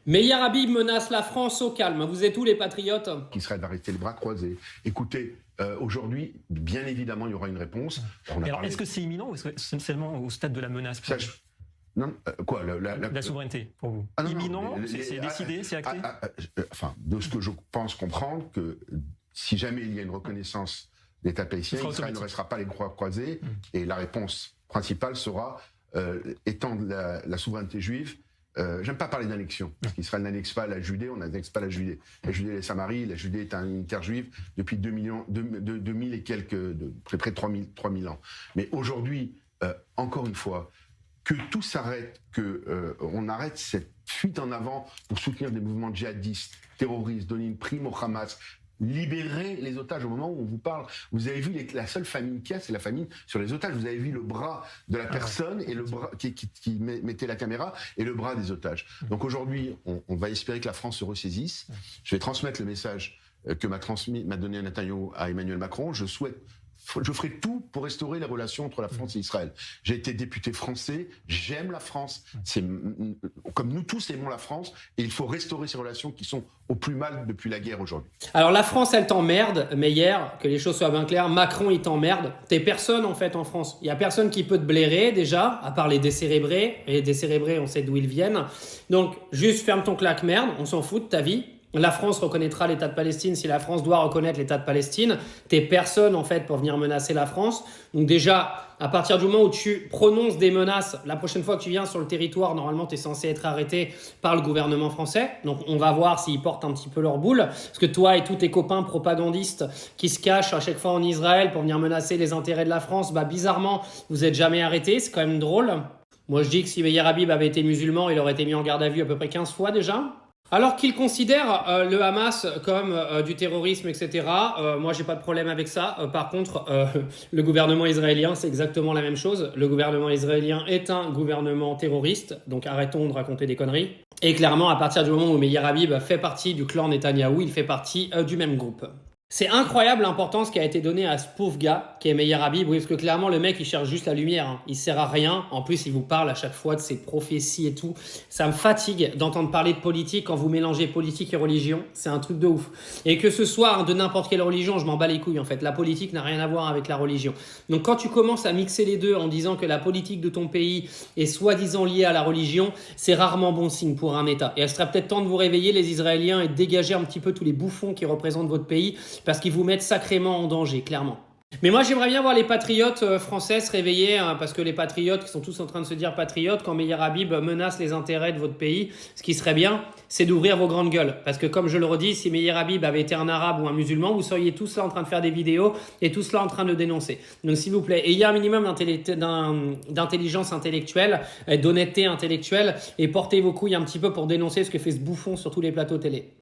Meir Habib menace la France au calme. Vous êtes où les patriotes? Qu'Israël va rester les bras croisés. Écoutez, aujourd'hui, bien évidemment, il y aura une réponse. Alors, est-ce que c'est imminent ou est-ce que c'est seulement au stade de la menace pour vous Non, quoi la souveraineté pour vous imminent, c'est décidé, c'est acté enfin, de ce que je pense comprendre, que si jamais il y a une reconnaissance d'État palestinien, Israël ne restera pas les bras croisés. Et la réponse principale sera étendre la souveraineté juive. J'aime pas parler d'annexion, parce qu'Israël n'annexe pas la Judée, on n'annexe pas la Judée. La Judée et la Samarie, la Judée est une terre juive depuis 2000 et quelques, près de 3000 ans. Mais aujourd'hui, encore une fois, que tout s'arrête, qu'on arrête cette fuite en avant pour soutenir des mouvements djihadistes, terroristes, donner une prime au Hamas, libérer les otages. Au moment où on vous parle, vous avez vu la seule famine qu'il y a, c'est la famine sur les otages. Vous avez vu le bras de la personne et le bras qui mettait la caméra et le bras des otages. Donc aujourd'hui, on va espérer que la France se ressaisisse. Je vais transmettre le message que m'a donné Netanyahou à Emmanuel Macron. Je ferai tout pour restaurer les relations entre la France et Israël. J'ai été député français, j'aime la France, comme nous tous aimons la France, et il faut restaurer ces relations qui sont au plus mal depuis la guerre aujourd'hui. Alors la France, elle t'emmerde, mais hier, que les choses soient bien claires, Macron, il t'emmerde. T'es personne en fait en France. Il y a personne qui peut te blairer déjà, à part les décérébrés. Et les décérébrés, on sait d'où ils viennent. Donc juste ferme ton claque-merde, on s'en fout de ta vie. La France reconnaîtra l'État de Palestine si la France doit reconnaître l'État de Palestine. T'es personne en fait pour venir menacer la France. Donc déjà, à partir du moment où tu prononces des menaces, la prochaine fois que tu viens sur le territoire, normalement tu es censé être arrêté par le gouvernement français. Donc on va voir s'ils portent un petit peu leur boule. Parce que toi et tous tes copains propagandistes qui se cachent à chaque fois en Israël pour venir menacer les intérêts de la France, bah bizarrement, vous n'êtes jamais arrêtés. C'est quand même drôle. Moi je dis que si Meir Habib avait été musulman, il aurait été mis en garde à vue à peu près 15 fois déjà. Alors qu'il considère le Hamas comme du terrorisme, etc., moi j'ai pas de problème avec ça. Par contre, le gouvernement israélien, c'est exactement la même chose. Le gouvernement israélien est un gouvernement terroriste, donc arrêtons de raconter des conneries. Et clairement, à partir du moment où Meir Habib fait partie du clan Netanyahou, il fait partie du même groupe. C'est incroyable l'importance qui a été donnée à ce pauvre gars qui est Meir Habib, oui, parce que clairement le mec il cherche juste la lumière, hein. Il sert à rien, en plus il vous parle à chaque fois de ses prophéties et tout. Ça me fatigue d'entendre parler de politique quand vous mélangez politique et religion, c'est un truc de ouf. Et que ce soit de n'importe quelle religion, je m'en bats les couilles en fait, la politique n'a rien à voir avec la religion. Donc quand tu commences à mixer les deux en disant que la politique de ton pays est soi-disant liée à la religion, c'est rarement bon signe pour un État. Et il serait peut-être temps de vous réveiller les Israéliens et de dégager un petit peu tous les bouffons qui représentent votre pays, parce qu'ils vous mettent sacrément en danger, clairement. Mais moi, j'aimerais bien voir les patriotes français se réveiller, hein, parce que les patriotes qui sont tous en train de se dire patriotes, quand Meir Habib menace les intérêts de votre pays, ce qui serait bien, c'est d'ouvrir vos grandes gueules. Parce que comme je le redis, si Meir Habib avait été un arabe ou un musulman, vous seriez tous là en train de faire des vidéos et tous là en train de le dénoncer. Donc s'il vous plaît, ayez un minimum d'intelligence intellectuelle, d'honnêteté intellectuelle, et portez vos couilles un petit peu pour dénoncer ce que fait ce bouffon sur tous les plateaux télé.